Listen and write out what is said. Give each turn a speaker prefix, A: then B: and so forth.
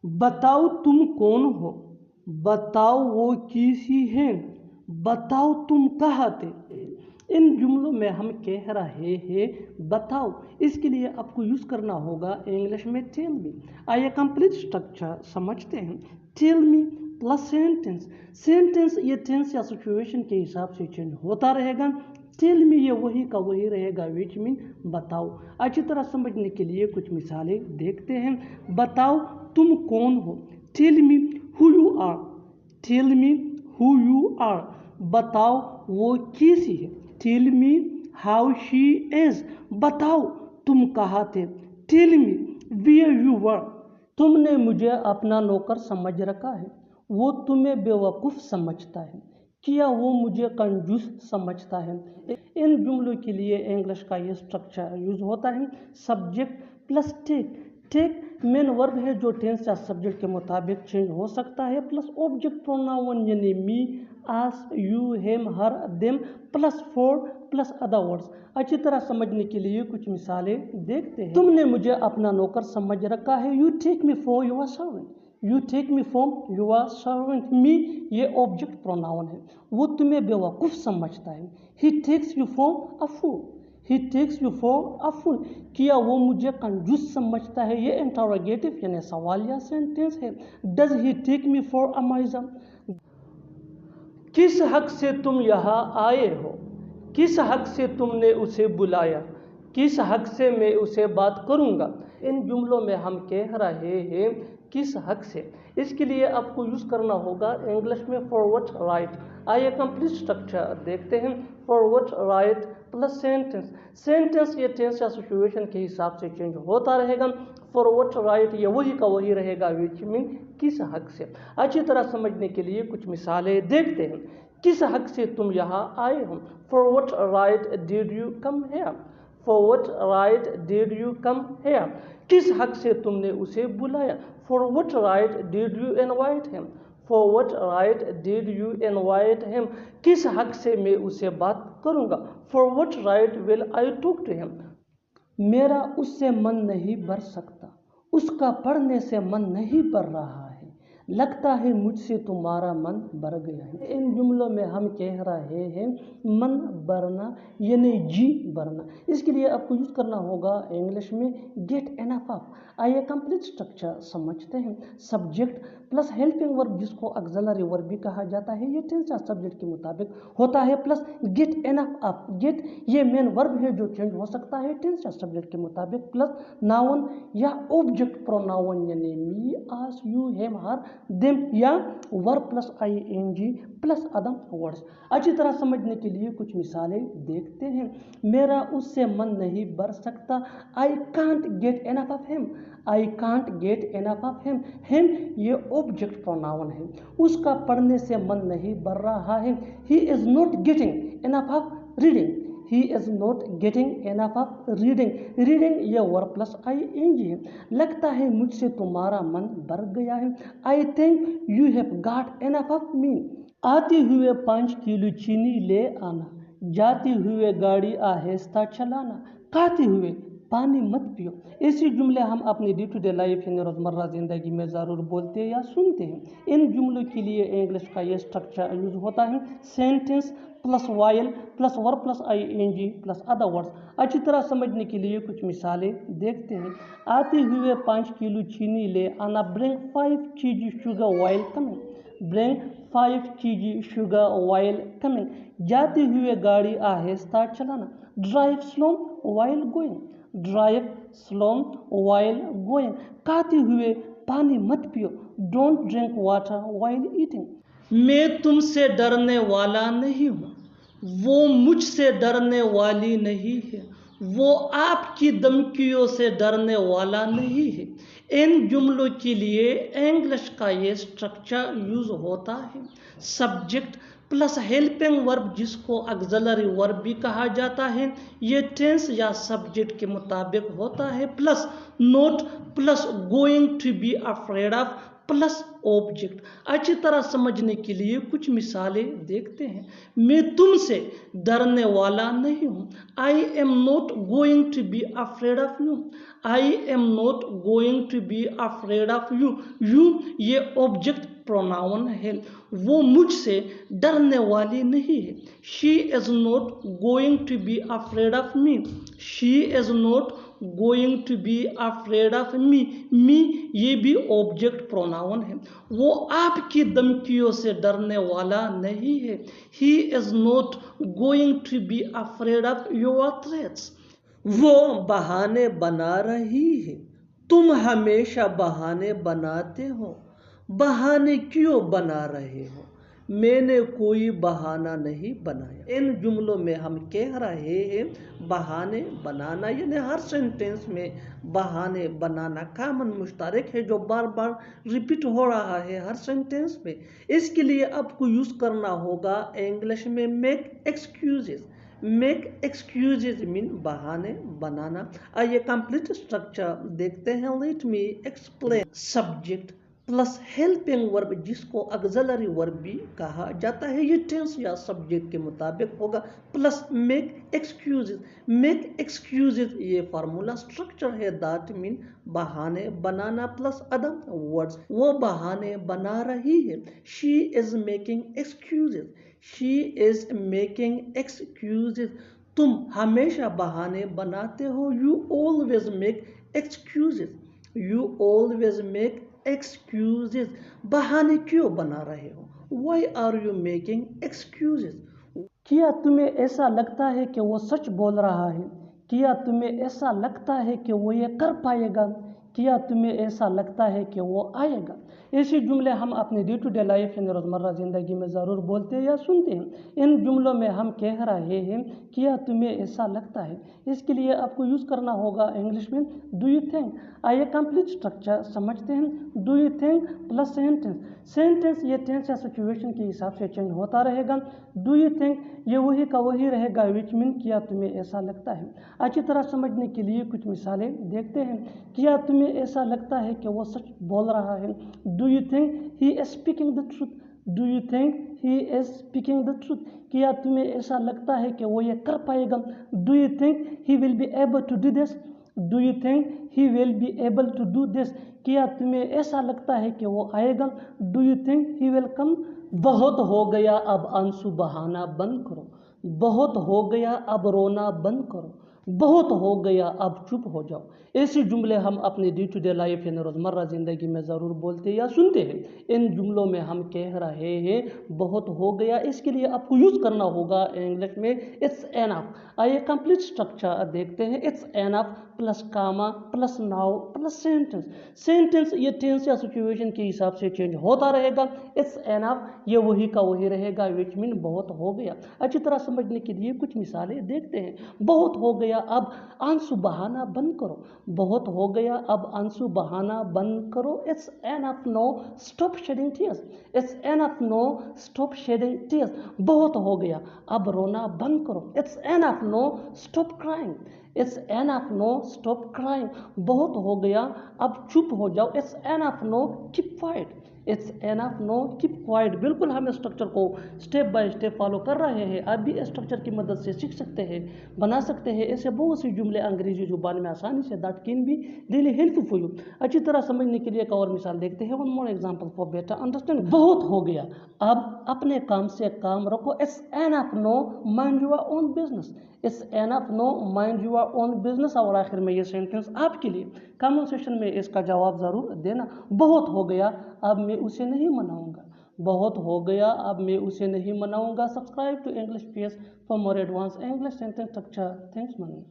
A: बताओ तुम कौन हो, बताओ वो किसी हैं, बताओ तुम कहाँ थे। इन जुमलों में हम कह रहे हैं बताओ, इसके लिए आपको यूज़ करना होगा इंग्लिश में टेल मी। आइए कंप्लीट स्ट्रक्चर समझते हैं। Tell me plus sentence. Sentence ये टेंस या सिचुएशन के हिसाब से चेंज होता रहेगा। टेल मी ये वही का वही रहेगा, विच मीन बताओ। अच्छी तरह समझने के लिए कुछ मिसालें देखते हैं। बताओ तुम कौन हो, tell me who you are, tell me who you are. बताओ वो कैसी है, tell me how she is. बताओ तुम कहाँ थे, tell me where you were. तुमने मुझे अपना नौकर समझ रखा है, वो तुम्हें बेवकूफ़ समझता है, क्या वो मुझे कंजूस समझता है। इन जुमलों के लिए इंग्लिश का ये स्ट्रक्चर यूज होता है। Subject plus take. Take main verb है जो टेंस या सब्जेक्ट के मुताबिक चेंज हो सकता है, प्लस ऑब्जेक्ट प्रोनाउन यानी me, us, you, him, her, them, plus for, plus other words. अच्छी तरह समझने के लिए कुछ मिसालें देखते हैं। तुमने मुझे अपना नौकर समझ रखा है, you take me for your servant, you take me for your servant. Me ये ऑब्जेक्ट प्रोनाउन है, वो तुम्हें बेवकूफ़ समझता है। He takes you for a fool, he takes you for a fool. क्या वो मुझे कंजूस समझता है, ये इंटरोगेटिव यानी सवालिया सेंटेंस है। Does he take me for a माइजम। किस हक से तुम यहाँ आए हो, किस हक से तुमने उसे बुलाया, किस हक से मैं उसे बात करूँगा। इन जुमलों में हम कह रहे हैं किस हक से, इसके लिए आपको यूज़ करना होगा इंग्लिश में फॉरवर्ड राइट। आइए कंप्लीट स्ट्रक्चर देखते हैं। Forward right plus sentence. Sentence ये टेंस या सिचुएशन के हिसाब से चेंज होता रहेगा। फॉरवर्ड राइट ये वही का वही रहेगा, विच मीन किस हक से। अच्छी तरह समझने के लिए कुछ मिसालें देखते हैं। किस हक से तुम यहाँ आए हो, for what right did you come here, for what right did you come here. किस हक से तुमने उसे बुलाया, for what right did you invite him, for what right did you invite him. किस हक से मैं उसे बात करूँगा, for what right will I talk to him. मेरा उससे मन नहीं भर सकता, उसका पढ़ने से मन नहीं भर रहा है, लगता है मुझसे तुम्हारा मन भर गया है। इन जुमलों में हम कह रहे हैं मन भरना यानी जी भरना, इसके लिए आपको यूज़ करना होगा इंग्लिश में गेट एनफ ऑफ। आइए कंप्लीट स्ट्रक्चर समझते हैं। सब्जेक्ट प्लस हेल्पिंग वर्ब जिसको ऑक्सिलरी वर्ब भी कहा जाता है, ये टेंस या सब्जेक्ट के मुताबिक होता है, plus get enough of. Get ये मेन वर्ब है जो चेंज हो सकता है टेंस या सब्जेक्ट के मुताबिक, प्लस नाउन या ऑब्जेक्ट प्रोनाउन यानी me, us, you, him, her, them या verb plus ING plus other words. अच्छी तरह समझने के लिए कुछ मिसालें देखते हैं। मेरा उससे मन नहीं भर सकता, I can't get enough of him, I can't get enough of him. Him ये ऑब्जेक्ट प्रोनाउन है, उसका पढ़ने से मन नहीं भर रहा है। He is not getting enough of reading, he is not getting enough of reading. Reading ये वर्ब प्लस आईएनजी है। लगता है मुझसे तुम्हारा मन भर गया है, I think you have got enough of me. आते हुए 5 किलो चीनी ले आना, जाते हुए गाड़ी आहिस्ता चलाना, खाते हुए पानी मत पियो। ऐसे जुमले हम अपनी डे टू डे लाइफ यानी रोज़मर्रा ज़िंदगी में ज़रूर बोलते हैं या सुनते हैं। इन जुमलों के लिए इंग्लिश का ये स्ट्रक्चर यूज होता है sentence plus while plus verb plus ING plus other words. अच्छी तरह समझने के लिए कुछ मिसालें देखते हैं। आते हुए 5 किलो चीनी ले आना, bring 5 kg sugar while coming, bring 5 kg sugar while coming. जाते हुए गाड़ी आहिस्ता चलाना, drive slow while going, drive slow while going. खाते हुए पानी मत पियो, don't drink water while eating. मैं तुमसे डरने वाला नहीं हूँ, वो मुझसे डरने वाली नहीं है, वो आपकी धमकियों से डरने वाला नहीं है। इन जुमलों के लिए इंग्लिश का ये स्ट्रक्चर यूज होता है। सब्जेक्ट प्लस हेल्पिंग वर्ब जिसको ऑक्सिलरी वर्ब भी कहा जाता है, ये टेंस या सब्जेक्ट के मुताबिक होता है, plus not plus going to be afraid of plus object. अच्छी तरह समझने के लिए कुछ मिसालें देखते हैं। मैं तुमसे डरने वाला नहीं हूँ। I am not going to be afraid of you. I am not going to be afraid of you. You ये ऑब्जेक्ट प्रोनाउन है। वो मुझसे डरने वाली नहीं है। She is not going to be afraid of me. She is not going to be afraid of me. Me ये भी ऑब्जेक्ट प्रोनाउन है। वो आपकी धमकियों से डरने वाला नहीं है। He is not going to be afraid of your threats. वो बहाने बना रही है। तुम हमेशा बहाने बनाते हो। बहाने क्यों बना रहे हो? मैंने कोई बहाना नहीं बनाया। इन जुमलों में हम कह रहे हैं बहाने बनाना, यानी हर सेंटेंस में बहाने बनाना कॉमन मुश्तरक है जो बार बार रिपीट हो रहा है हर सेंटेंस में। इसके लिए आपको यूज करना होगा इंग्लिश में make excuses. Make excuses mean बहाने बनाना। आइए कंप्लीट स्ट्रक्चर देखते हैं। Let me explain. Subject plus helping verb जिसको ऑक्सिलरी वर्ब भी कहा जाता है, ये टेंस या सब्जेक्ट के मुताबिक होगा, plus make excuses. Make excuses ये फार्मूला स्ट्रक्चर है, दैट मीन बहाने बनाना प्लस अदर वर्ड्स। वो बहाने बना रही है। She is making excuses. She is making excuses. तुम हमेशा बहाने बनाते हो। You always make excuses. You always make excuses. बहाने क्यों बना रहे हो? Why are you making excuses? क्या तुम्हें ऐसा लगता है कि वो सच बोल रहा है? क्या तुम्हें ऐसा लगता है कि वो ये कर पाएगा? क्या तुम्हें ऐसा लगता है कि वो आएगा? ऐसे जुमले हम अपने डे टू डे लाइफ यानी रोज़मर्रा ज़िंदगी में ज़रूर बोलते हैं या सुनते हैं। इन जुमलों में हम कह रहे हैं क्या तुम्हें ऐसा लगता है। इसके लिए आपको यूज़ करना होगा इंग्लिश में डू यू थिंक। आइए कंप्लीट स्ट्रक्चर समझते हैं। Do you think plus sentence. Sentence ये टेंस या सिचुएशन के हिसाब से चेंज होता रहेगा। डू यू थिंक ये वही का वही रहेगा, विच मीन क्या तुम्हें ऐसा लगता है। अच्छी तरह समझने के लिए कुछ मिसालें देखते हैं। क्या तुम्हें ऐसा लगता है कि वो सच बोल रहा है? Do you think he is speaking the truth. Do you think he is speaking the truth. क्या तुम्हें ऐसा लगता है कि वो ये कर पाएगा? Do you think he will be able to do this. Do you think he will be able to do this. क्या तुम्हें ऐसा लगता है कि वो आएगा? Do you think he will come. बहुत हो गया, अब आंसू बहाना बंद करो। बहुत हो गया, अब रोना बंद करो। बहुत हो गया, अब चुप हो जाओ। ऐसे जुमले हम अपने डे टू डे लाइफ यानी रोज़मर्रा ज़िंदगी में ज़रूर बोलते या सुनते हैं। इन जुमलों में हम कह रहे हैं बहुत हो गया। इसके लिए आपको यूज़ करना होगा इंग्लिश में इट्स एनफ। आइए कंप्लीट स्ट्रक्चर देखते हैं। It's enough plus comma plus now plus sentence. Sentence ये टेंस या सिचुएशन के हिसाब से चेंज होता रहेगा। इट्स एनफ ये वही का वही रहेगा, विच मीन बहुत हो गया। अच्छी तरह समझने के लिए कुछ मिसालें देखते हैं। बहुत हो गया, अब आंसू बहाना बंद करो। बहुत हो गया, अब आंसू बहाना बंद करो। It's enough no stop shedding tears. It's enough no stop shedding tears. बहुत हो गया, अब रोना बंद करो। It's enough no stop crying. It's enough no stop crying. बहुत हो गया, अब चुप हो जाओ। It's enough no keep quiet. It's enough no keep quiet. बिल्कुल हम स्ट्रक्चर को स्टेप बाय स्टेप फॉलो कर रहे हैं। आप भी स्ट्रक्चर की मदद से सीख सकते हैं, बना सकते हैं ऐसे बहुत सी जुमले अंग्रेजी जुबान में आसानी से, that can be really helpful for you. अच्छी तरह समझने के लिए एक और मिसाल देखते हैं। One more example for better understanding. बहुत हो गया, अब अपने काम से काम रखो। It's enough no mind your own business. It's enough no mind your own business. और आखिर में ये सेंटेंस आपके लिए, कमेंट सेक्शन में इसका जवाब ज़रूर देना। बहुत हो गया, अब मैं उसे नहीं मनाऊंगा। बहुत हो गया, अब मैं उसे नहीं मनाऊंगा। Subscribe to English page for more advance English sentence structure. Thanks money.